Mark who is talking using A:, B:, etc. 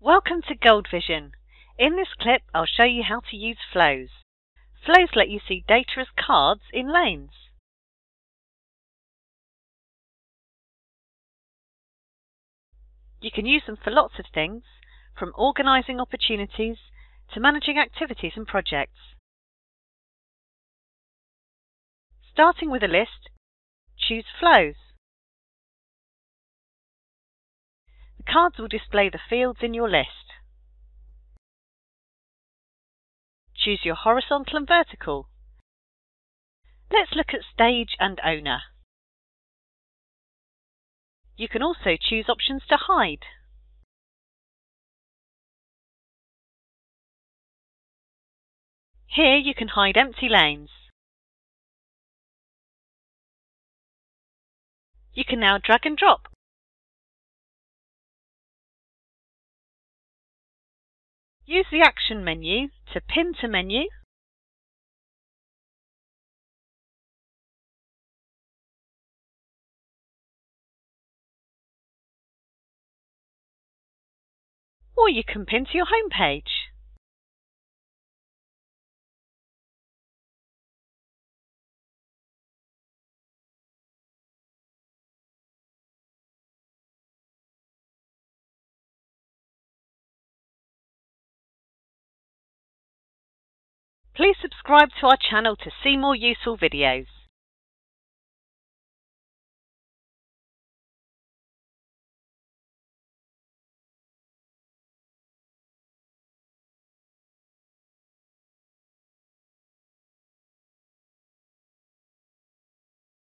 A: Welcome to Gold Vision. In this clip, I'll show you how to use flows. Flows let you see data as cards in lanes. You can use them for lots of things, from organising opportunities to managing activities and projects. Starting with a list, choose Flows. The cards will display the fields in your list. Choose your horizontal and vertical. Let's look at Stage and Owner. You can also choose options to hide. Here you can hide empty lanes. You can now drag and drop. Use the Action menu to pin to menu, or you can pin to your home page. Please subscribe to our channel to see more useful videos.